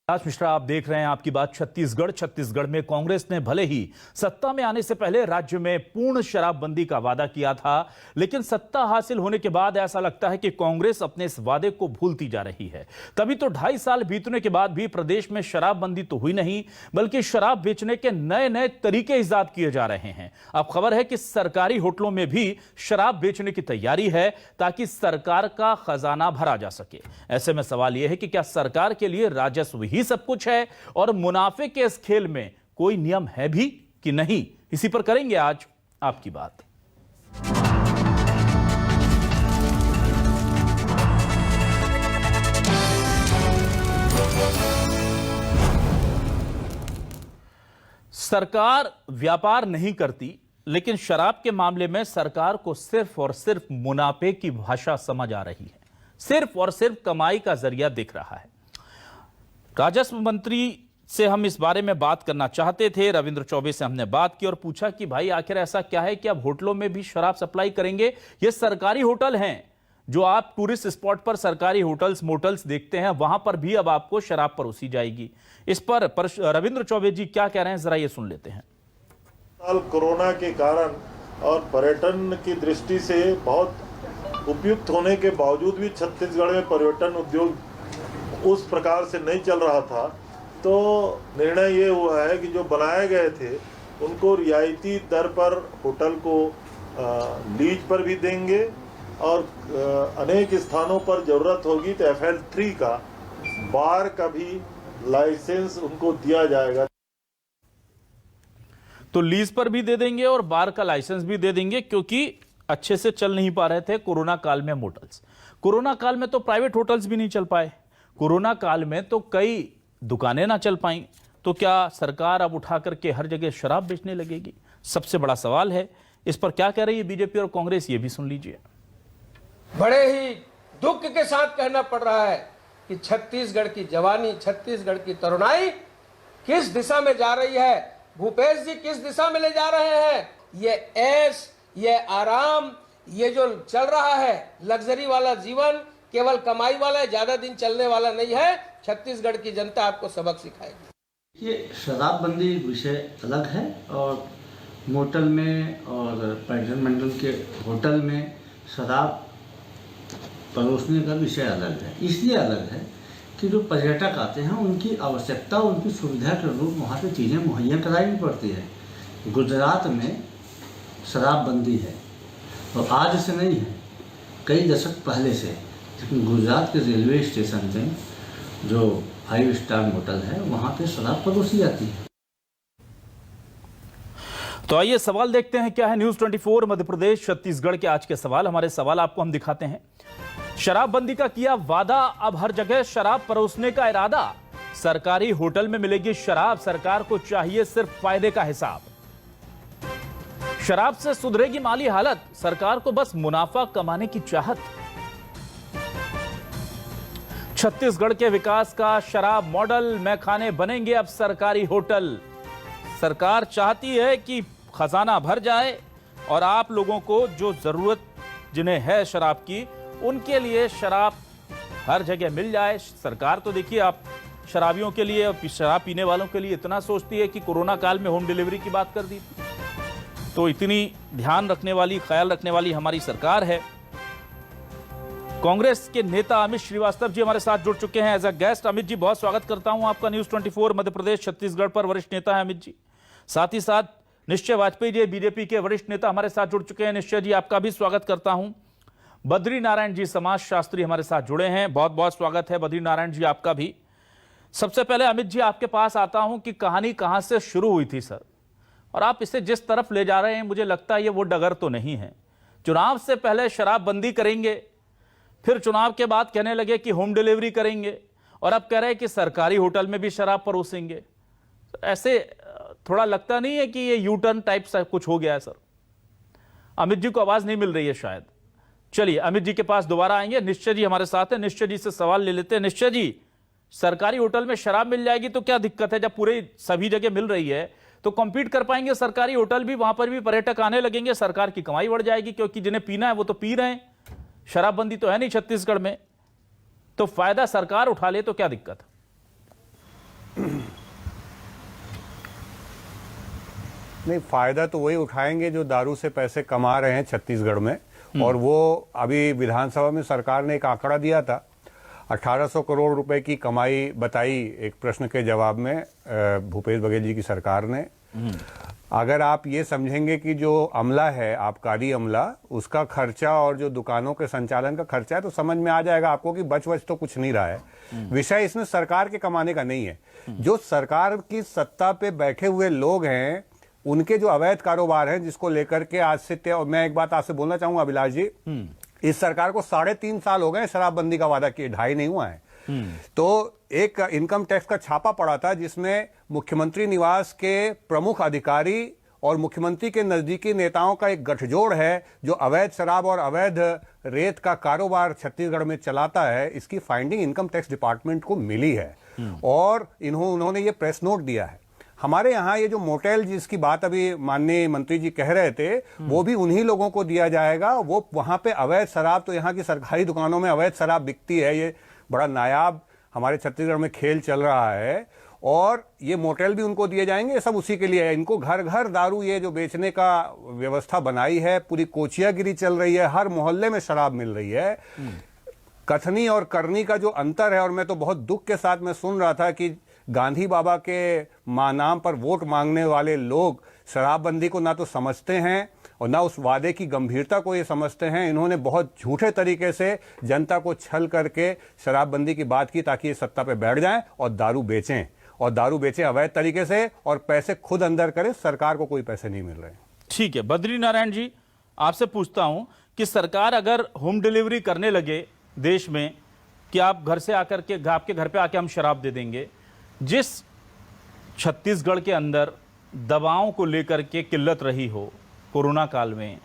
कैलाश मिश्रा, आप देख रहे हैं आपकी बात छत्तीसगढ़ में कांग्रेस ने भले ही सत्ता में आने से पहले राज्य में पूर्ण शराबबंदी का वादा किया था, लेकिन सत्ता हासिल होने के बाद ऐसा लगता है कि कांग्रेस अपने इस वादे को भूलती जा रही है। तभी तो 2.5 साल बीतने के बाद भी प्रदेश में शराबबंदी तो हुई नहीं, बल्कि शराब बेचने के नए नए तरीके इजाद किए जा रहे हैं। अब खबर है कि सरकारी होटलों में भी शराब बेचने की तैयारी है ताकि सरकार का खजाना भरा जा सके। ऐसे में सवाल यह है कि क्या सरकार के लिए राजस्व ही सब कुछ है और मुनाफे के इस खेल में कोई नियम है भी कि नहीं? इसी पर करेंगे आज आपकी बात। सरकार व्यापार नहीं करती, लेकिन शराब के मामले में सरकार को सिर्फ और सिर्फ मुनाफे की भाषा समझ आ रही है, सिर्फ और सिर्फ कमाई का जरिया दिख रहा है। राजस्व मंत्री से हम इस बारे में बात करना चाहते थे। रविंद्र चौबे से हमने बात की और पूछा कि भाई आखिर ऐसा क्या है कि अब होटलों में भी शराब सप्लाई करेंगे? ये सरकारी होटल हैं, जो आप टूरिस्ट स्पॉट पर सरकारी होटल्स मोटल्स देखते हैं, वहां पर भी अब आपको शराब परोसी जाएगी। इस पर रविंद्र चौबे जी क्या कह रहे हैं, जरा ये सुन लेते हैं। साल कोरोना के कारण और पर्यटन की दृष्टि से बहुत उपयुक्त होने के बावजूद भी छत्तीसगढ़ में पर्यटन उद्योग उस प्रकार से नहीं चल रहा था, तो निर्णय ये हुआ है कि जो बनाए गए थे उनको रियायती दर पर होटल को लीज पर भी देंगे और अनेक स्थानों पर जरूरत होगी तो FL3 का बार का भी लाइसेंस उनको दिया जाएगा। तो लीज पर भी दे देंगे और बार का लाइसेंस भी दे देंगे, क्योंकि अच्छे से चल नहीं पा रहे थे कोरोना काल में मोटल्स। कोरोना काल में तो प्राइवेट होटल्स भी नहीं चल पाए, कोरोना काल में तो कई दुकानें ना चल पाई, तो क्या सरकार अब उठा करके हर जगह शराब बेचने लगेगी? सबसे बड़ा सवाल है। इस पर क्या कह रही है बीजेपी और कांग्रेस, ये भी सुन लीजिए। बड़े ही दुख के साथ कहना पड़ रहा है कि छत्तीसगढ़ की जवानी, छत्तीसगढ़ की तरुणाई किस दिशा में जा रही है। भूपेश जी किस दिशा में ले जा रहे हैं? ये ऐश, ये आराम, ये जो चल रहा है लग्जरी वाला जीवन, केवल कमाई वाला है, ज्यादा दिन चलने वाला नहीं है। छत्तीसगढ़ की जनता आपको सबक सिखाएगी। ये शराबबंदी विषय अलग है और मोटल में और पर्यटन मंडल के होटल में शराब परोसने का विषय अलग है। इसलिए अलग है कि जो पर्यटक आते हैं उनकी आवश्यकता, उनकी सुविधा के अनुरूप वहाँ पे चीज़ें मुहैया करानी पड़ती है। गुजरात में शराबबंदी है और आज से नहीं है, कई दशक पहले से, लेकिन गुजरात के रेलवे स्टेशन में जो 5 स्टार होटल है वहाँ पे शराब परोसी जाती है। तो आइए सवाल देखते हैं क्या है। न्यूज़ 24 मध्य प्रदेश छत्तीसगढ़ के आज के सवाल, हमारे सवाल आपको हम दिखाते हैं। शराबबंदी का किया वादा, अब हर जगह शराब परोसने का इरादा। सरकारी होटल में मिलेगी शराब, सरकार को चाहिए सिर्फ फायदे का हिसाब। शराब से सुधरेगी माली हालत, सरकार को बस मुनाफा कमाने की चाहत। छत्तीसगढ़ के विकास का शराब मॉडल, मैखाने बनेंगे अब सरकारी होटल। सरकार चाहती है कि खजाना भर जाए और आप लोगों को जो जरूरत जिन्हें है शराब की, उनके लिए शराब हर जगह मिल जाए। सरकार तो देखिए आप शराबियों के लिए, शराब पीने वालों के लिए इतना सोचती है कि कोरोना काल में होम डिलीवरी की बात कर दी। तो इतनी ध्यान रखने वाली, ख्याल रखने वाली हमारी सरकार है। कांग्रेस के नेता अमित श्रीवास्तव जी हमारे साथ जुड़ चुके हैं as a guest. Amit ji, बहुत स्वागत करता हूं आपका न्यूज़ 24 मध्य प्रदेश छत्तीसगढ़ पर। वरिष्ठ नेता है अमित जी। साथ ही साथ निश्चय वाजपेयी जी, बीजेपी के वरिष्ठ नेता हमारे साथ जुड़ चुके हैं। निश्चय जी, आपका भी स्वागत करता हूं। बद्री नारायण जी समाजशास्त्री हमारे साथ जुड़े हैं, बहुत बहुत स्वागत है बद्री नारायण जी आपका भी। सबसे पहले अमित जी आपके पास आता हूं कि कहानी कहां से शुरू हुई थी सर, और आप इसे जिस तरफ ले जा रहे हैं मुझे लगता है ये वो डगर तो नहीं है। चुनाव से पहले शराबबंदी करेंगे, फिर चुनाव के बाद कहने लगे कि होम डिलीवरी करेंगे, और अब कह रहे हैं कि सरकारी होटल में भी शराब परोसेंगे। ऐसे थोड़ा लगता नहीं है कि ये यू टर्न टाइप सा कुछ हो गया है सर? अमित जी को आवाज नहीं मिल रही है शायद। चलिए अमित जी के पास दोबारा आएंगे। निश्चय जी हमारे साथ है, निश्चय जी से सवाल ले लेते हैं। निश्चय जी, सरकारी होटल में शराब मिल जाएगी तो क्या दिक्कत है? जब पूरे सभी जगह मिल रही है तो कॉम्पीट कर पाएंगे सरकारी होटल भी, वहां पर भी पर्यटक आने लगेंगे, सरकार की कमाई बढ़ जाएगी, क्योंकि जिन्हें पीना है वो तो पी रहे हैं। शराबबंदी तो है नहीं छत्तीसगढ़ में, तो फायदा सरकार उठा ले तो क्या दिक्कत? नहीं, फायदा तो वही उठाएंगे जो दारू से पैसे कमा रहे हैं छत्तीसगढ़ में। और वो अभी विधानसभा में सरकार ने एक आंकड़ा दिया था, 1800 करोड़ रुपए की कमाई बताई एक प्रश्न के जवाब में भूपेश बघेल जी की सरकार ने। अगर आप ये समझेंगे कि जो अमला है, आबकारी अमला, उसका खर्चा और जो दुकानों के संचालन का खर्चा है, तो समझ में आ जाएगा आपको कि बच तो कुछ नहीं रहा है। विषय इसमें सरकार के कमाने का नहीं है। जो सरकार की सत्ता पे बैठे हुए लोग हैं, उनके जो अवैध कारोबार हैं, जिसको लेकर के आज से और मैं एक बात आपसे बोलना चाहूंगा अभिलाष जी, इस सरकार को 3.5 साल हो गए शराबबंदी का वादा किए, 2.5 नहीं हुआ है। तो एक इनकम टैक्स का छापा पड़ा था जिसमें मुख्यमंत्री निवास के प्रमुख अधिकारी और मुख्यमंत्री के नजदीकी नेताओं का एक गठजोड़ है जो अवैध शराब और अवैध रेत का कारोबार छत्तीसगढ़ में चलाता है। इसकी फाइंडिंग इनकम टैक्स डिपार्टमेंट को मिली है और उन्होंने ये प्रेस नोट दिया है। हमारे यहाँ ये जो मोटेल जिसकी बात अभी माननीय मंत्री जी कह रहे थे, वो भी उन्हीं लोगों को दिया जाएगा। वो वहां पे अवैध शराब, तो यहाँ की सरकारी दुकानों में अवैध शराब बिकती है, ये बड़ा नायाब हमारे छत्तीसगढ़ में खेल चल रहा है। और ये मोटेल भी उनको दिए जाएंगे, ये सब उसी के लिए है। इनको घर घर दारू ये जो बेचने का व्यवस्था बनाई है, पूरी कोचियागिरी चल रही है, हर मोहल्ले में शराब मिल रही है। कथनी और करनी का जो अंतर है, और मैं तो बहुत दुख के साथ मैं सुन रहा था कि गांधी बाबा के नाम पर वोट मांगने वाले लोग शराबबंदी को ना तो समझते हैं और ना उस वादे की गंभीरता को ये समझते हैं। इन्होंने बहुत झूठे तरीके से जनता को छल करके शराबबंदी की बात की ताकि ये सत्ता पे बैठ जाएं और दारू बेचें अवैध तरीके से और पैसे खुद अंदर करें। सरकार को कोई पैसे नहीं मिल रहे। ठीक है, बद्री नारायण जी, आपसे पूछता हूं कि सरकार अगर होम डिलीवरी करने लगे देश में कि आप घर से आकर के आपके घर पे आके हम शराब दे देंगे, जिस छत्तीसगढ़ के अंदर दवाओं को लेकर के किल्लत रही हो, कोरोना काल में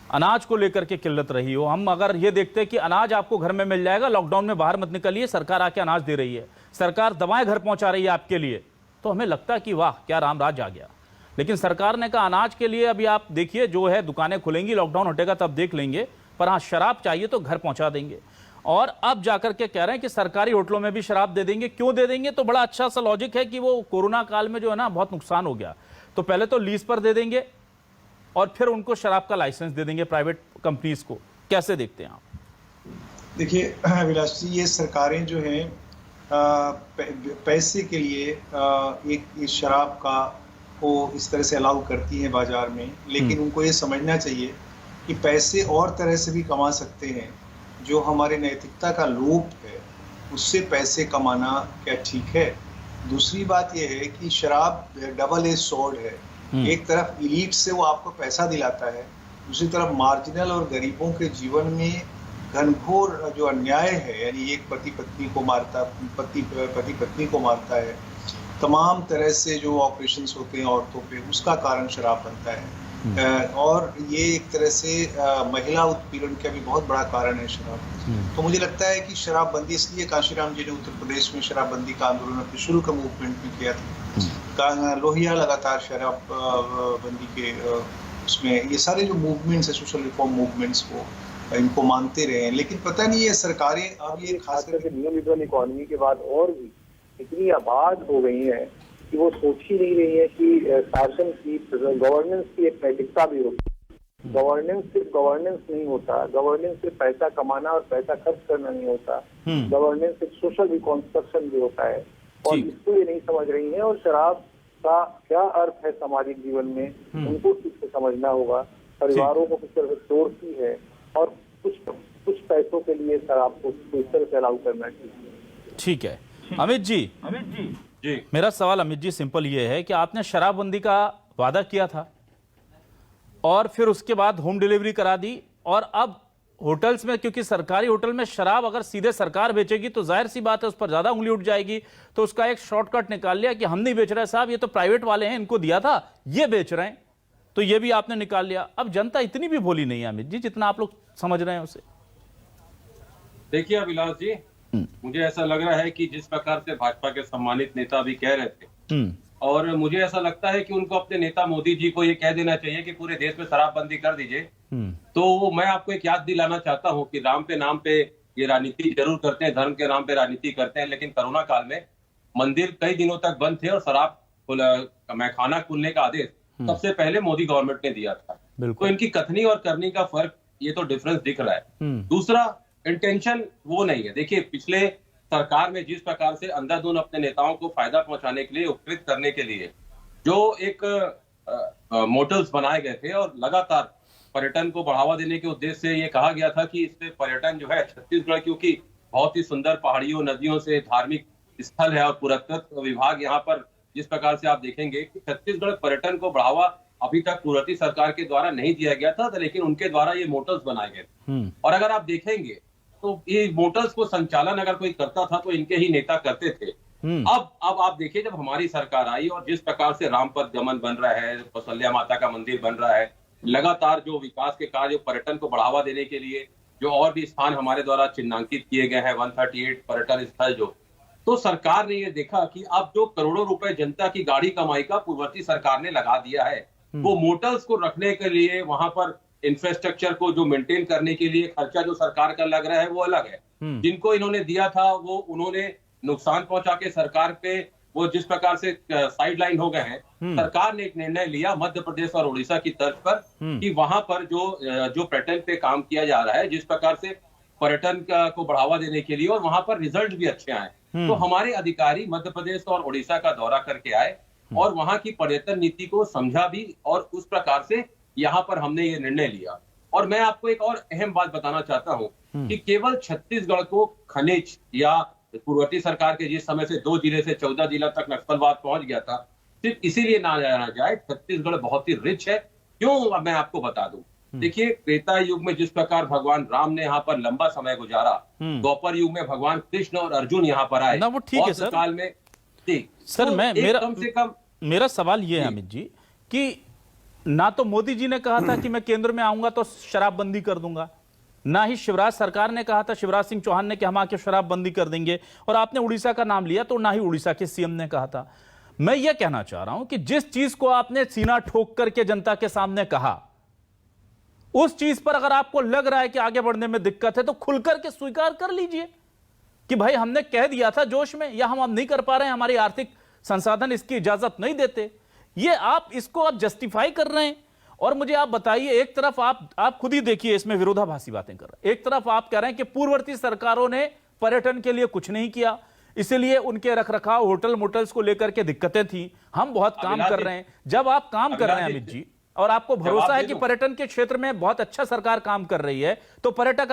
अनाज को लेकर के किल्लत रही हो, हम अगर ये देखते हैं कि अनाज आपको घर में मिल जाएगा, लॉकडाउन में बाहर मत निकलिए, सरकार आके अनाज दे रही है, सरकार दवाएं घर पहुंचा रही है आपके लिए, तो हमें लगता है कि वाह क्या रामराज आ गया। लेकिन सरकार ने कहा अनाज के लिए अभी आप देखिए जो है दुकानें खुलेंगी, लॉकडाउन हटेगा तब देख लेंगे, पर हाँ शराब चाहिए तो घर पहुंचा देंगे। और अब जाकर के कह रहे हैं कि सरकारी होटलों में भी शराब दे देंगे। क्यों दे देंगे? तो बड़ा अच्छा सा लॉजिक है कि वो कोरोना काल में जो है ना बहुत नुकसान हो गया, तो पहले तो लीज पर दे देंगे और फिर उनको शराब का लाइसेंस दे देंगे प्राइवेट कंपनीज को। कैसे देखते हैं आप? देखिए अभिलाष जी, ये सरकारें जो हैं पैसे के लिए एक इस शराब को इस तरह से अलाउ करती हैं बाजार में, लेकिन उनको ये समझना चाहिए कि पैसे और तरह से भी कमा सकते हैं। जो हमारे नैतिकता का लोप है उससे पैसे कमाना क्या ठीक है? दूसरी बात यह है कि शराब डबल एज सॉर्ड है। एक तरफ इलीट से वो आपको पैसा दिलाता है, दूसरी तरफ मार्जिनल और गरीबों के जीवन में घनघोर जो अन्याय है, यानी एक पति पत्नी को मारता है, तमाम तरह से जो ऑपरेशंस होते हैं औरतों पे, उसका कारण शराब बनता है। और ये एक तरह से महिला उत्पीड़न का भी बहुत बड़ा कारण है शराब। तो मुझे लगता है कि शराबबंदी, इसलिए कांशीराम जी ने उत्तर प्रदेश में शराबबंदी का आंदोलन अपने शुरू का मूवमेंट में किया था। लोहिया लगातार शराबबंदी के उसमें ये सारे जो मूवमेंट्स है, सोशल रिफॉर्म मूवमेंट्स को इनको मानते रहे हैं। लेकिन पता नहीं है सरकारें अब ये खास करके न्यू लिबरल इकोनॉमी के बाद और भी इतनी आबाद हो गई है कि वो सोच ही नहीं रही है कि शासन की, गवर्नेंस की एक नैतिकता भी होती है। गवर्नेंस सिर्फ गवर्नेंस नहीं होता, गवर्नेंस सिर्फ पैसा कमाना और पैसा खर्च करना नहीं होता, गवर्नेंस सिर्फ सोशल रिकॉन्स्ट्रक्शन भी होता है। और इसको ये नहीं समझ रही है। और शराब का क्या अर्थ है सामाजिक जीवन में, उनको ठीक से समझना होगा। परिवारों को किस तरह से तोड़ती है और कुछ पैसों के लिए शराब को किस तरह से अलाउ करना चाहिए। ठीक है अमित जी, मेरा सवाल अमित जी सिंपल ये है कि आपने शराबबंदी का वादा किया था और फिर उसके बाद होम डिलीवरी करा दी, और अब होटल्स में, क्योंकि सरकारी होटल में शराब अगर सीधे सरकार बेचेगी तो जाहिर सी बात है उस पर ज्यादा उंगली उठ जाएगी, तो उसका एक शॉर्टकट निकाल लिया कि हम नहीं बेच रहे साहब, ये तो प्राइवेट वाले हैं, इनको दिया था, ये बेच रहे हैं, तो ये भी आपने निकाल लिया। अब जनता इतनी भी भोली नहीं है अमित जी जितना आप लोग समझ रहे हैं उसे। देखिए अभिलाष जी, मुझे ऐसा लग रहा है कि जिस प्रकार से भाजपा के सम्मानित नेता अभी कह रहे थे, और मुझे ऐसा लगता है कि उनको अपने नेता मोदी जी को ये कह देना चाहिए कि पूरे देश में शराबबंदी कर दीजिए। तो मैं आपको एक याद दिलाना चाहता हूं कि राम के नाम पे ये राजनीति जरूर करते हैं, धर्म के नाम पे राजनीति करते हैं, लेकिन कोरोना काल में मंदिर कई दिनों तक बंद थे और शराब मैखाना खुलने का आदेश सबसे पहले मोदी गवर्नमेंट ने दिया था। तो इनकी कथनी और करनी का फर्क, ये तो डिफरेंस दिख रहा है। दूसरा, इंटेंशन वो नहीं है। देखिए, पिछले सरकार में जिस प्रकार से अंधाधुंध अपने नेताओं को फायदा पहुंचाने के लिए, उपकृत करने के लिए जो एक मोटल्स बनाए गए थे और लगातार पर्यटन को बढ़ावा देने के उद्देश्य से ये कहा गया था कि इससे पर्यटन जो है छत्तीसगढ़, क्योंकि बहुत ही सुंदर पहाड़ियों, नदियों से धार्मिक स्थल है और पुरातत्व विभाग यहाँ पर जिस प्रकार से आप देखेंगे कि छत्तीसगढ़ पर्यटन को बढ़ावा अभी तक पूर्ववर्ती सरकार के द्वारा नहीं दिया गया था, लेकिन उनके द्वारा ये मोटल्स बनाए गए थे। और अगर आप देखेंगे तो ये मोटल्स को संचालन अगर कोई करता था तो इनके ही नेता करते थे। अब आप देखिए, जब हमारी सरकार आई और जिस प्रकार से रामपथ गमन बन रहा है, कौशल्या माता का मंदिर बन रहा है, लगातार जो विकास के कार्य, पर्यटन को बढ़ावा देने के लिए जो और भी स्थान हमारे द्वारा चिन्हांकित किए गए हैं, 138 पर्यटन स्थल जो, तो सरकार ने ये देखा कि अब जो करोड़ों रुपए जनता की गाड़ी कमाई का पूर्ववर्ती सरकार ने लगा दिया है, वो मोटल्स को रखने के लिए, वहां पर इंफ्रास्ट्रक्चर को जो मेंटेन करने के लिए खर्चा जो सरकार का लग रहा है वो अलग है। जिनको इन्होंने दिया था वो उन्होंने नुकसान पहुंचा के सरकार पे वो जिस प्रकार से साइडलाइन हो गए हैं। सरकार ने एक निर्णय लिया मध्य प्रदेश और उड़ीसा की तर्ज पर कि वहां पर जो पर्यटन पे काम किया जा रहा है, जिस प्रकार से पर्यटन को बढ़ावा देने के लिए, और वहां पर रिजल्ट भी अच्छे आए। तो हमारे अधिकारी मध्य प्रदेश और उड़ीसा का दौरा करके आए और वहां की पर्यटन नीति को समझा भी, और उस प्रकार से यहाँ पर हमने ये निर्णय लिया। और मैं आपको एक और अहम बात बताना चाहता हूँ कि केवल छत्तीसगढ़ को खनिज, या पूर्ववर्ती सरकार के जिस समय से 2 जिले से 14 जिला तक नक्सलवाद पहुंच गया था, सिर्फ इसीलिए ना जाना जाए, छत्तीसगढ़ बहुत ही रिच है। क्यों, अब मैं आपको बता दूं। देखिए, त्रेता युग में जिस प्रकार भगवान राम ने यहाँ पर लंबा समय गुजारा, द्वापर युग में भगवान कृष्ण और अर्जुन यहाँ पर आए, वो ठीक है सर। काल में सर, तो मैं कम से कम मेरा सवाल ये है अमित जी कि ना तो मोदी जी ने कहा था कि मैं केंद्र में आऊंगा तो शराबबंदी कर दूंगा, ना ही शिवराज सरकार ने कहा था, शिवराज सिंह चौहान ने, कि हम आके शराबबंदी कर देंगे, और आपने उड़ीसा का नाम लिया तो ना ही उड़ीसा के सीएम ने कहा था। मैं ये कहना चाह रहा हूं कि जिस चीज को आपने सीना ठोक करके जनता के सामने कहा, उस चीज पर अगर आपको लग रहा है कि आगे बढ़ने में दिक्कत है तो खुलकर के स्वीकार कर लीजिए कि भाई हमने कह दिया था जोश में, या हम अब नहीं कर पा रहे हैं, हमारी आर्थिक संसाधन इसकी इजाजत नहीं देते। ये आप इसको आप जस्टिफाई कर रहे हैं। और मुझे आप बताइए, एक तरफ आप खुद ही देखिए इसमें विरोधाभासी बातें कर रहे हैं। एक तरफ आप कह रहे हैं कि पूर्ववर्ती सरकारों ने पर्यटन के लिए कुछ नहीं किया, इसलिए उनके रखरखाव, होटल मोटल्स को लेकर के दिक्कतें थी, हम बहुत काम कर रहे हैं। जब आप काम कर रहे हैं अमित जी, और आपको भरोसा है कि पर्यटन के क्षेत्र में बहुत अच्छा सरकार काम कर रही है, तो पर्यटक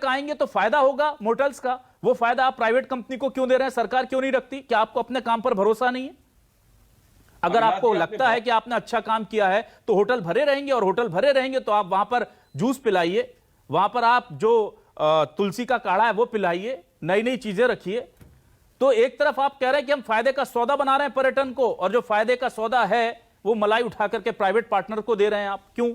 आएंगे तो फायदा होगा मोटल्स का। वो फायदा आप प्राइवेट कंपनी को क्यों दे रहे हैं, सरकार क्यों नहीं रखती? क्या आपको अपने काम पर भरोसा नहीं है? अगर आपको लगता है कि आपने अच्छा काम किया है तो होटल भरे रहेंगे, और होटल भरे रहेंगे तो आप वहां पर जूस पिलाइए, वहां पर आप जो तुलसी का काढ़ा है वो पिलाइए, नई नई चीजें रखिए। तो एक तरफ आप कह रहे हैं कि हम फायदे का सौदा बना रहे हैं पर्यटन को, और जो फायदे का सौदा है वो मलाई उठा करके प्राइवेट पार्टनर को दे रहे हैं आप, क्यों?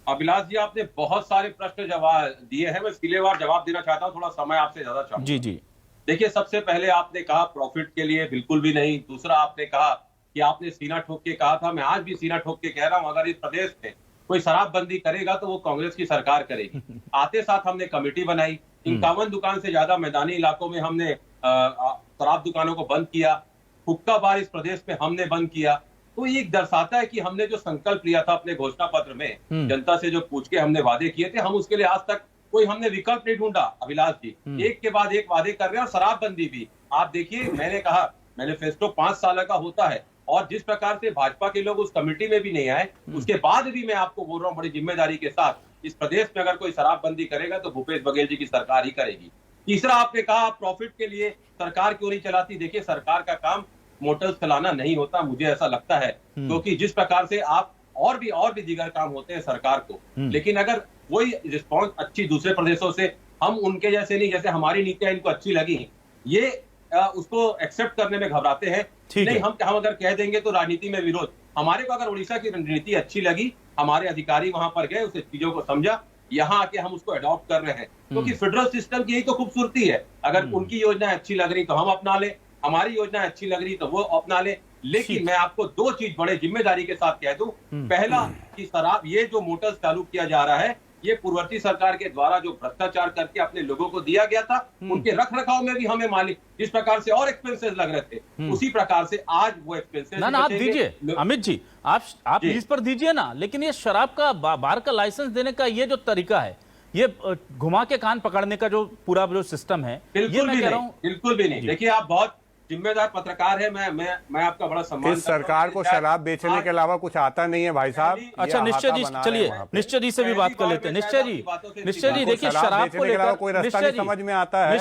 अभिलाष जी, आपने बहुत सारे प्रश्न जवाब दिए हैं, मैं सिलेवार जवाब देना चाहता हूं, थोड़ा समय आपसे ज्यादा चाहूंगा। जी जी। देखिए, सबसे पहले आपने कहा प्रॉफिट के लिए, बिल्कुल भी नहीं। दूसरा, आपने कहा कि आपने सीना ठोक के कहा था, मैं आज भी सीना ठोक के कह रहा हूं, अगर इस प्रदेश में कोई शराबबंदी करेगा तो वो कांग्रेस की सरकार करेगी। आते साथ हमने कमेटी बनाई, 51 दुकान से ज्यादा मैदानी इलाकों में हमने शराब दुकानों को बंद किया, हुक्का बार इस प्रदेश में हमने बंद किया। तो ये दर्शाता है कि हमने जो संकल्प लिया था अपने घोषणा पत्र में, जनता से जो पूछ के हमने वादे किए थे, हम उसके लिए आज तक कोई हमने विकल्प नहीं ढूंढा। अभिलाष जी, एक के बाद एक वादे कर रहे हैं, और शराबबंदी भी आप देखिए, मैंने कहा मैनिफेस्टो 5 साल का होता है, और जिस प्रकार से भाजपा के लोग उस कमेटी में भी नहीं आए, उसके बाद भी मैं आपको बोल रहा हूँ बड़ी जिम्मेदारी के साथ, इस प्रदेश में अगर कोई शराबबंदी करेगा तो भूपेश बघेल जी की सरकार ही करेगी। तीसरा, आपने कहा प्रॉफिट के लिए सरकार क्यों नहीं चलाती। देखिए, सरकार का काम मोटर्स चलाना नहीं होता, मुझे ऐसा लगता है, क्योंकि जिस प्रकार से आप और भी दीगर काम होते हैं सरकार को, लेकिन अगर वही रिस्पॉन्स अच्छी दूसरे प्रदेशों से, हम उनके जैसे नहीं, जैसे हमारी नीतियां इनको अच्छी लगी, ये उसको एक्सेप्ट करने में घबराते हैं। नहीं, हम अगर कह देंगे तो राजनीति में विरोध। हमारे को अगर उड़ीसा की रणनीति अच्छी लगी, हमारे अधिकारी वहां पर गए, उस चीजों को समझा, यहाँ आके हम उसको अडॉप्ट कर रहे हैं, क्योंकि फेडरल सिस्टम की यही तो खूबसूरती है। अगर उनकी योजना अच्छी लग रही तो हम अपना ले, हमारी योजना अच्छी लग रही तो वो अपना ले। लेकिन मैं आपको 2 चीज बड़े जिम्मेदारी के साथ कह दूं। पहला, कि शराब, ये जो मोटर्स चालू किया जा रहा है, ये पूर्ववर्ती सरकार के द्वारा जो भ्रष्टाचार करके अपने लोगों को दिया गया था, उनके रख रखाव में भी हमें मालिक जिस प्रकार से और एक्सपेंसेस लग रहे थे, उसी प्रकार से आज वो एक्सपेंसेस ना आप दीजिए अमित जी, आप लीज पर दीजिए ना, लेकिन ये शराब का बार का लाइसेंस देने का ये जो तरीका है, ये घुमा के कान पकड़ने का जो पूरा जो सिस्टम है, ये मैं कह रहा हूं बिल्कुल भी नहीं। देखिए, आप बहुत जिम्मेदार पत्रकार है, मैं आपका बड़ा सम्मान इस सरकार को शराब बेचने के अलावा कुछ आता नहीं है भाई साहब। अच्छा निश्चय जी, चलिए निश्चय जी से भी बात कर लेते हैं। निश्चय जी देखिए, शराब को लेकर कोई रास्ता नहीं समझ में आता है।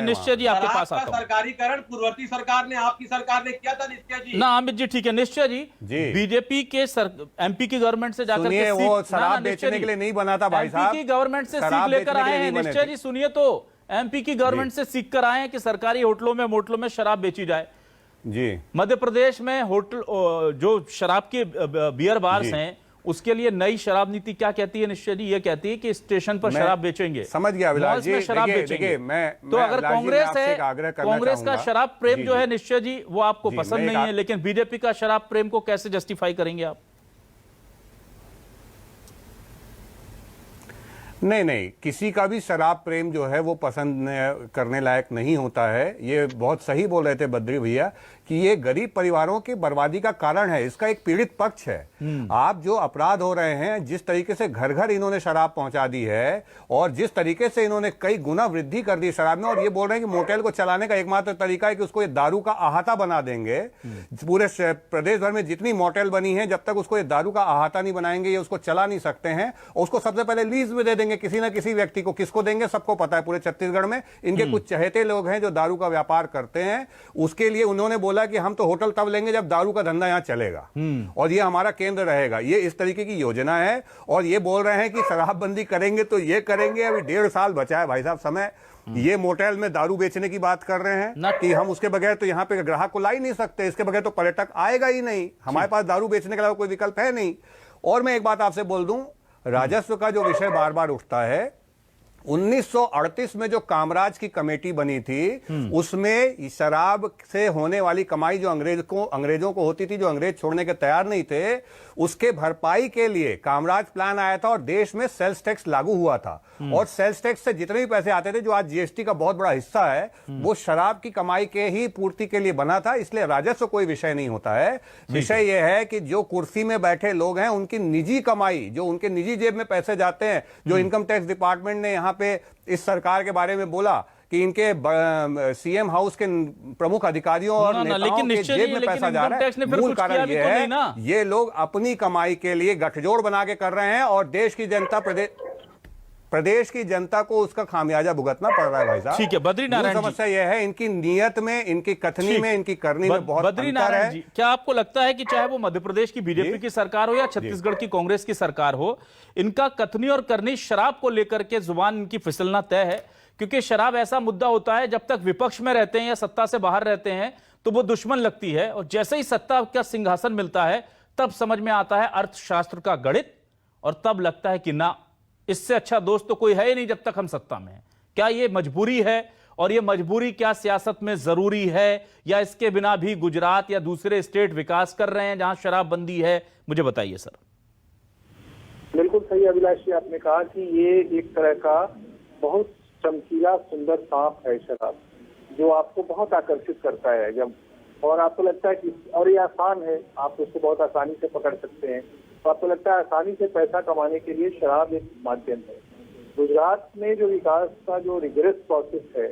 निश्चय जी आपके पास आता हूं। सरकारीकरण पूर्ववर्ती सरकार ने, आपकी सरकार ने किया था निश्चय जी। ना अमित जी ठीक है, निश्चय जी बीजेपी के एमपी की गवर्नमेंट से जाकर के वो शराब बेचने के लिए नहीं बना था भाई साहब, की गवर्नमेंट से सीख लेकर आए हैं। निश्चय जी सुनिए, तो एमपी की गवर्नमेंट से सीख कर आए हैं कि सरकारी होटलों में मोटलों में शराब बेची जाए जी। मध्य प्रदेश में होटल जो शराब के बियर बार्स हैं, उसके लिए नई शराब नीति क्या कहती है निश्चय जी? ये कहती है कि स्टेशन पर शराब बेचेंगे। समझ गया अभिलाष जी, शराब बेचेंगे। तो अगर कांग्रेस है, कांग्रेस का शराब प्रेम जो है निश्चय जी वो आपको पसंद नहीं है, लेकिन बीजेपी का शराब प्रेम को कैसे जस्टिफाई करेंगे आप? नहीं, किसी का भी शराब प्रेम जो है वो पसंद करने लायक नहीं होता है। ये बहुत सही बोल रहे थे बद्री भैया कि ये गरीब परिवारों की बर्बादी का कारण है, इसका एक पीड़ित पक्ष है। आप जो अपराध हो रहे हैं, जिस तरीके से घर घर इन्होंने शराब पहुंचा दी है और जिस तरीके से इन्होंने कई गुना वृद्धि कर दी शराब में, और ये बोल रहे हैं कि मोटेल को चलाने का एकमात्र तरीका है कि उसको ये दारू का अहाता बना देंगे। पूरे प्रदेश भर में जितनी मोटेल बनी है, जब तक उसको ये दारू का अहाता नहीं बनाएंगे ये उसको चला नहीं सकते हैं। और उसको सबसे पहले लीज में दे देंगे किसी ना किसी व्यक्ति को। किसको देंगे सबको पता है पूरे छत्तीसगढ़ में। इनके कुछ चहेते लोग हैं जो दारू का व्यापार करते हैं, उसके लिए उन्होंने बोला कि हम तो होटल तब लेंगे जब दारू का धंधा यहां चलेगा और ये हमारा केंद्र रहेगा। ये इस तरीके की योजना है और ये बोल रहे हैं कि शराबबंदी करेंगे तो ये करेंगे। अभी 1.5 साल बचा है भाई साहब समय। ये मोटेल में दारू बेचने की बात कर रहे हैं कि हम उसके बगैर तो यहाँ पे ग्राहक को ला ही नहीं सकते, इसके बगैर तो पर्यटक आएगा ही नहीं। हमारे पास दारू बेचने के अलावा कोई विकल्प है नहीं। और मैं एक बात आपसे बोल दूं, राजस्व का जो विषय बार बार उठता है, 1938 में जो कामराज की कमेटी बनी थी, उसमें शराब से होने वाली कमाई जो अंग्रेजों को होती थी, जो अंग्रेज छोड़ने के तैयार नहीं थे, उसके भरपाई के लिए कामराज प्लान आया था और देश में सेल्स टैक्स लागू हुआ था। और सेल्स टैक्स से जितने भी पैसे आते थे, जो आज जीएसटी का बहुत बड़ा हिस्सा है, वो शराब की कमाई के ही पूर्ति के लिए बना था। इसलिए राजस्व कोई विषय नहीं होता है। विषय यह है कि जो कुर्सी में बैठे लोग हैं, उनकी निजी कमाई, जो उनके निजी जेब में पैसे जाते हैं, जो इनकम टैक्स डिपार्टमेंट ने यहाँ पे इस सरकार के बारे में बोला कि इनके सीएम हाउस के प्रमुख अधिकारियों और नेताओं के जेब में पैसा जा रहा है। मूल कारण ये है, ये लोग अपनी कमाई के लिए गठजोड़ बना के कर रहे हैं और देश की जनता, प्रदेश की जनता को उसका खामियाजा भुगतना पड़ रहा है भाई साहब। ठीक है बद्रीनारायण जी, समस्या यह है इनकी नियत में, इनकी कथनी में, इनकी करनी में बहुत अंतर है। जी, क्या आपको लगता है कि चाहे वो मध्य प्रदेश की बीजेपी की सरकार हो या छत्तीसगढ़ की कांग्रेस की सरकार हो, इनका कथनी और करनी शराब को लेकर के जुबान इनकी फिसलना तय है? क्योंकि शराब ऐसा मुद्दा होता है, जब तक विपक्ष में रहते हैं या सत्ता से बाहर रहते हैं तो वो दुश्मन लगती है, और जैसे ही सत्ता का सिंहासन मिलता है तब समझ में आता है अर्थशास्त्र का गणित, और तब लगता है कि ना, इससे अच्छा दोस्त तो कोई है ही नहीं जब तक हम सत्ता में हैं। क्या ये मजबूरी है, और ये मजबूरी क्या सियासत में जरूरी है, या इसके बिना भी गुजरात या दूसरे स्टेट विकास कर रहे हैं जहां शराबबंदी है? मुझे बताइए सर। बिल्कुल सही अभिलाष जी, आपने कहा कि ये एक तरह का बहुत चमकीला सुंदर सांप है शराब, जो आपको बहुत आकर्षित करता है जब, और आपको लगता है कि और ये आसान है, आप उसको बहुत आसानी से पकड़ सकते हैं। तो आपको लगता है आसानी से पैसा कमाने के लिए शराब एक माध्यम है। गुजरात में जो विकास का जो रिगरस प्रोसेस है,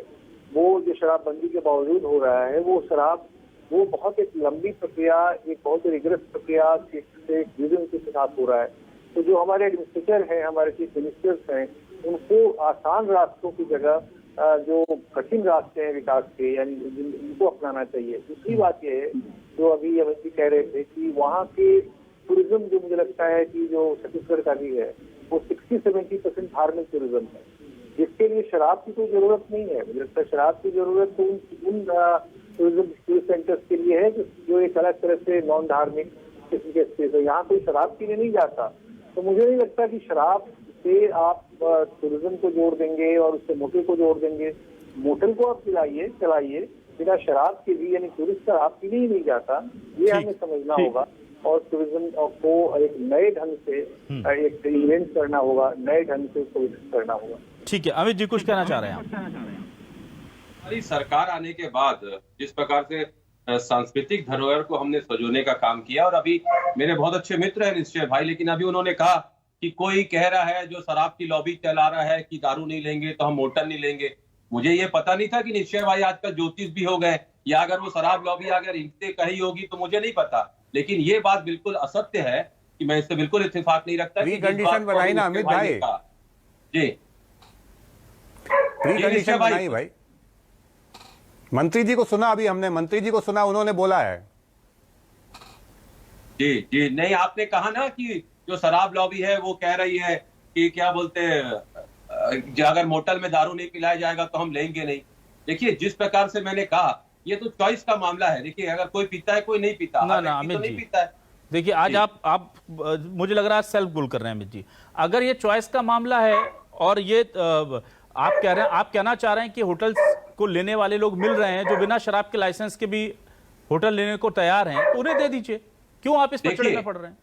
वो जो शराबबंदी के बावजूद हो रहा है, वो शराब वो बहुत एक लंबी प्रक्रिया, एक बहुत रिगरस प्रक्रिया से विजन के साथ हो रहा है। तो जो हमारे एडमिनिस्ट्रेटर हैं, हमारे चीफ मिनिस्टर्स हैं, उनको आसान रास्तों की जगह जो कठिन रास्ते हैं विकास के, यानी इनको अपनाना चाहिए। दूसरी बात यह है, जो अभी अमित जी कह रहे थे कि वहाँ के टूरिज्म, जो मुझे लगता है कि जो छत्तीसगढ़ का भी है, वो 60-70% धार्मिक टूरिज्म है, जिसके लिए शराब की कोई जरूरत नहीं है। मुझे लगता है शराब की जरूरत तो उन टूरिज्म टूरिस्ट सेंटर्स के लिए है जो एक अलग तरह से नॉन धार्मिक किस्म के स्पेस है। यहाँ कोई शराब पीने नहीं जाता। तो मुझे नहीं लगता कि शराब से आप टूरिज्म को जोड़ देंगे और उससे मोटेल को जोड़ देंगे। मोटेल को आप चलाइए बिना शराब के भी, यानी टूरिस्ट शराब पीने ही नहीं जाता, ये हमें समझना होगा। और टूरिज्म को एक नए ढंग से एक इवेंट करना होगा, नए ढंग से उसको विकसित करना होगा। ठीक है, अमित जी कुछ कहना चाह रहे हैं आप? हमारी सरकार आने के बाद जिस प्रकार से सांस्कृतिक धरोहर को हमने सजोने का काम किया, और अभी मेरे बहुत अच्छे मित्र हैं निश्चय भाई, लेकिन अभी उन्होंने कहा कि कोई कह रहा है जो शराब की लॉबी चला रहा है कि दारू नहीं लेंगे तो हम मोटन नहीं लेंगे। मुझे ये पता नहीं था कि निश्चय भाई आजकल ज्योतिष भी हो गए, या अगर वो शराब लॉबी अगर इनसे कही होगी तो मुझे नहीं पता, लेकिन ये बात बिल्कुल असत्य है कि मैं इससे बिल्कुल इत्तेफाक नहीं रखता। प्री कंडीशन बनाई ना अमित भाई, जी प्री कंडीशन बनाई भाई। मंत्री जी को सुना, अभी हमने मंत्री जी को सुना, उन्होंने बोला है। जी जी, नहीं आपने कहा ना कि जो शराब लॉबी है वो कह रही है कि क्या बोलते हैं, अगर मोटल में दारू नहीं पिलाया जाएगा तो हम लेंगे नहीं। देखिए जिस प्रकार से मैंने कहा, ये तो चॉइस का मामला है। देखिए अगर कोई पीता है कोई नहीं पीता, ना अमित तो जी नहीं पीता है। देखिए आज आप मुझे लग रहा है सेल्फ गोल कर रहे हैं अमित जी। अगर ये चॉइस का मामला है और ये आप कह रहे हैं, आप कहना चाह रहे हैं कि होटल को लेने वाले लोग मिल रहे हैं जो बिना शराब के लाइसेंस के भी होटल लेने को तैयार हैं, तो उन्हें दे दीजिए, क्यों आप इस पर चढ़ना पड़ रहे हैं?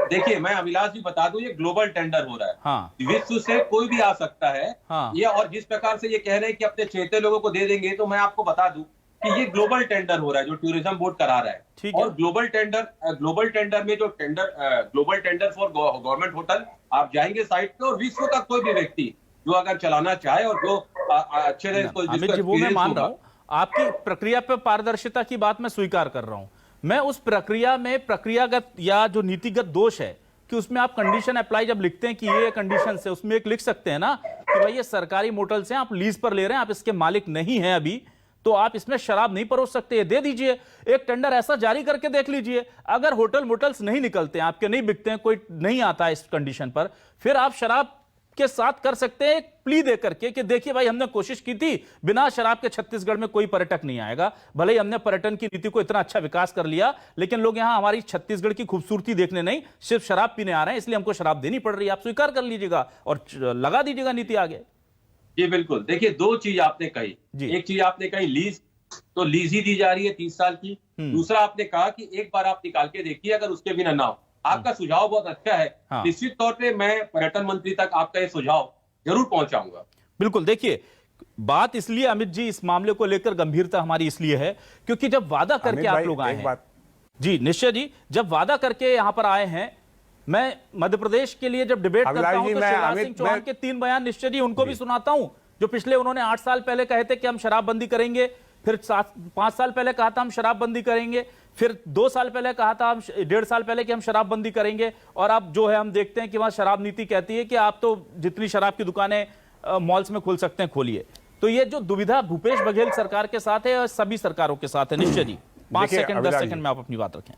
देखिए मैं अभिलाष जी बता दूं, ये ग्लोबल टेंडर हो रहा है। हाँ। विश्व से कोई भी आ सकता है। हाँ। ये और जिस प्रकार से ये कह रहे हैं कि अपने चहेते लोगों को दे देंगे, तो मैं आपको बता दूं कि ये ग्लोबल टेंडर हो रहा है जो टूरिज्म बोर्ड करा रहा है। ठीक है। और ग्लोबल टेंडर में जो global tender for government hotel, आप जाएंगे साइट पे और विश्व का कोई भी व्यक्ति जो अगर चलाना चाहे और जो अच्छे अमित जी वो मैं मान रहा हूं, आपकी प्रक्रिया पे पारदर्शिता की बात मैं स्वीकार कर रहा हूं। मैं उस प्रक्रिया में प्रक्रियागत या जो नीतिगत दोष है कि उसमें आप कंडीशन अप्लाई जब लिखते हैं कि ये कंडीशन से, उसमें एक लिख सकते हैं ना कि भाई ये सरकारी मोटल्स हैं, आप लीज पर ले रहे हैं, आप इसके मालिक नहीं हैं अभी, तो आप इसमें शराब नहीं परोस सकते, ये दे दीजिए। एक टेंडर ऐसा जारी करके देख लीजिए, अगर होटल मोटल्स नहीं निकलते हैं, आपके नहीं बिकते हैं, कोई नहीं आता है इस कंडीशन पर, फिर आप शराब के साथ कर सकते हैं एक प्ली दे करके कि देखिए भाई हमने कोशिश की थी, बिना शराब के छत्तीसगढ़ में कोई पर्यटक नहीं आएगा। भले ही हमने पर्यटन की नीति को इतना अच्छा विकास कर लिया, लेकिन लोग यहां हमारी छत्तीसगढ़ की खूबसूरती देखने नहीं, सिर्फ शराब पीने आ रहे हैं, इसलिए हमको शराब देनी पड़ रही है। आप स्वीकार कर लीजिएगा और लगा दीजिएगा नीति आगे। जी बिल्कुल। देखिए दो चीज आपने कही, एक चीज आपने कही लीज, तो लीज ही दी जा रही है 30 साल की। दूसरा आपने कहा कि एक बार आप निकाल के देखिए अगर उसके बिना ना हो। आपका सुझाव बहुत अच्छा है। हाँ। निश्चित तौर पे मैं पर्यटन मंत्री तक आपका ये सुझाव जरूर पहुंचाऊंगा। बिल्कुल। देखिए बात इसलिए अमित जी इस मामले को लेकर गंभीरता हमारी इसलिए है क्योंकि जब वादा करके आप लोग आए हैं, जी निश्चय जी, जब वादा करके यहां पर आए हैं, मैं मध्य प्रदेश के लिए जब डिबेट करता हूं तो शिवराज सिंह चौहान के 3 बयान निश्चय जी उनको भी सुनाता हूं, जो पिछले उन्होंने 8 साल पहले कहे थे कि हम शराबबंदी करेंगे, फिर 5 साल पहले कहा था हम शराबबंदी करेंगे, फिर 2 साल पहले कहा था, हम 1.5 साल पहले कि हम शराबबंदी करेंगे, और अब जो है हम देखते हैं कि वहां शराब नीति कहती है कि आप तो जितनी शराब की दुकानें मॉल्स में खोल सकते हैं खोलिए। तो ये जो दुविधा भूपेश बघेल सरकार के साथ है और सभी सरकारों के साथ है। निश्चय जी 5 सेकंड 10 सेकंड में आप अपनी बात रखें।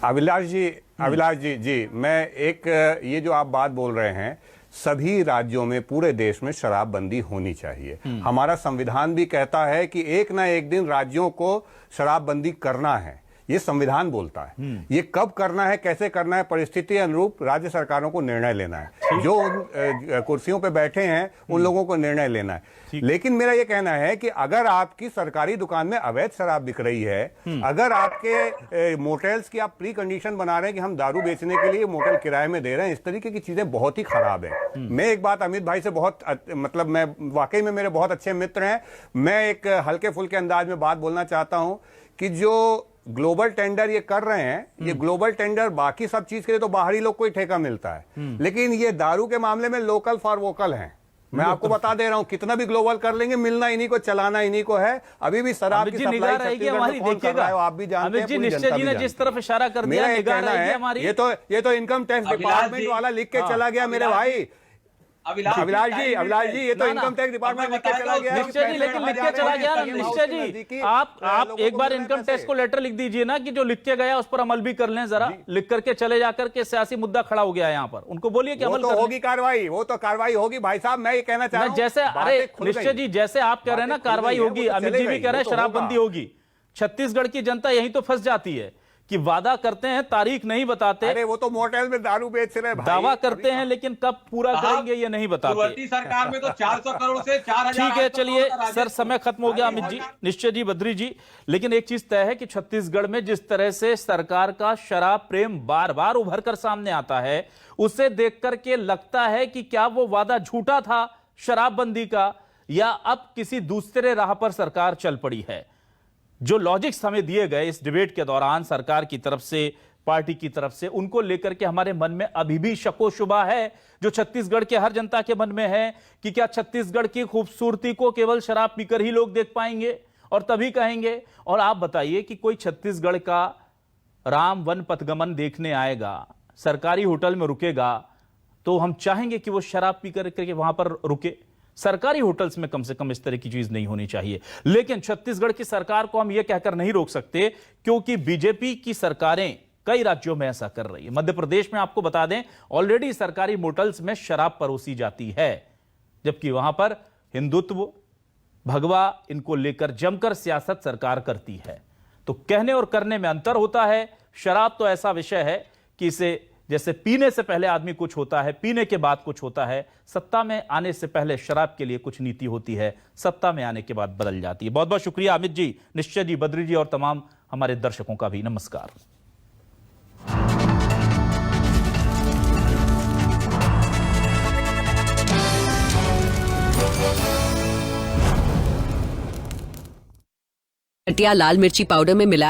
अभिलाष जी मैं एक ये जो आप बात बोल रहे हैं, सभी राज्यों में पूरे देश में शराबबंदी होनी चाहिए। हमारा संविधान भी कहता है कि एक ना एक दिन राज्यों को शराबबंदी करना है, ये संविधान बोलता है। ये कब करना है, कैसे करना है, परिस्थिति अनुरूप राज्य सरकारों को निर्णय लेना है। जो कुर्सियों पे बैठे हैं उन लोगों को निर्णय लेना है। लेकिन मेरा ये कहना है कि अगर आपकी सरकारी दुकान में अवैध शराब बिक रही है, अगर आपके मोटेल्स की आप प्री कंडीशन बना रहे हैं कि हम दारू बेचने के लिए मोटेल किराए में दे रहे हैं, इस तरीके की चीजें बहुत ही खराब है। मैं एक बात अमित भाई से बहुत मतलब मैं वाकई में मेरे बहुत अच्छे मित्र हैं, मैं एक हल्के फुल्के अंदाज में बात बोलना चाहता हूं कि जो ग्लोबल टेंडर ये कर रहे हैं, ये ग्लोबल टेंडर बाकी सब चीज के लिए तो बाहरी लोग को ही ठेका मिलता है, लेकिन ये दारू के मामले में लोकल फॉर वोकल है। मैं आपको बता दे रहा हूं, कितना भी ग्लोबल कर लेंगे, मिलना इन्हीं को, चलाना इन्हीं को है। अभी भी शराब की सप्लाई छत्तीसगढ़ में कौन कर रहा है आप भी जानते हैं, पूरी जनता भी जानती है। जिस तरफ इशारा कर दिया, मेरा कहना है ये तो इनकम टैक्स डिपार्टमेंट वाला लिख के चला गया मेरे भाई। अभिलाष जी ये तो इनकम टैक्स डिपार्टमेंट लिख के चला गया। निश्चय जी, लेकिन लिख के चला गया ना निश्चय जी, आप एक बार इनकम टैक्स को लेटर लिख दीजिए ना कि जो लिख के गया उस पर अमल भी कर लें जरा, लिख करके चले जाकर के सियासी मुद्दा खड़ा हो गया है यहाँ पर, उनको बोलिए कि अमल तो होगी कार्रवाई, वो तो कार्रवाई होगी भाई साहब। मैं ये कहना चाह रहा हूं, जैसे अरे निश्चय जी जैसे आप कह रहे हैं ना कार्रवाई होगी, अमित जी भी कह रहे हैं शराबबंदी होगी, छत्तीसगढ़ की जनता यही तो फंस जाती है कि वादा करते हैं, तारीख नहीं बताते। अरे वो तो मोटेल में दारू बेच रहे भाई। दावा करते हैं लेकिन कब पूरा करेंगे ये नहीं बताते। शुरुआती सरकार में तो 400 करोड़ से 4000। ठीक है, चलिए सर, समय खत्म हो गया अमित जी, निश्चय जी, बद्री जी। लेकिन एक चीज तय है कि छत्तीसगढ़ में जिस तरह से सरकार का शराब प्रेम बार बार उभर कर सामने आता है, उसे देख करके लगता है कि क्या वो वादा झूठा था शराबबंदी का, या अब किसी दूसरे राह पर सरकार चल पड़ी है। जो लॉजिक्स हमें दिए गए इस डिबेट के दौरान सरकार की तरफ से, पार्टी की तरफ से, उनको लेकर के हमारे मन में अभी भी शको शुबा है, जो छत्तीसगढ़ के हर जनता के मन में है कि क्या छत्तीसगढ़ की खूबसूरती को केवल शराब पीकर ही लोग देख पाएंगे और तभी कहेंगे। और आप बताइए कि कोई छत्तीसगढ़ का राम वन पथगमन देखने आएगा, सरकारी होटल में रुकेगा, तो हम चाहेंगे कि वो शराब पी करके वहां पर रुके। सरकारी होटल्स में कम से कम इस तरह की चीज नहीं होनी चाहिए। लेकिन छत्तीसगढ़ की सरकार को हम यह कहकर नहीं रोक सकते, क्योंकि बीजेपी की सरकारें कई राज्यों में ऐसा कर रही है। मध्य प्रदेश में आपको बता दें, ऑलरेडी सरकारी मोटल्स में शराब परोसी जाती है, जबकि वहां पर हिंदुत्व, भगवा, इनको लेकर जमकर सियासत सरकार करती है। तो कहने और करने में अंतर होता है। शराब तो ऐसा विषय है कि इसे जैसे पीने से पहले आदमी कुछ होता है, पीने के बाद कुछ होता है, सत्ता में आने से पहले शराब के लिए कुछ नीति होती है, सत्ता में आने के बाद बदल जाती है। बहुत बहुत शुक्रिया अमित जी, निश्चय जी, बद्री जी और तमाम हमारे दर्शकों का भी नमस्कार। लाल मिर्ची पाउडर में मिला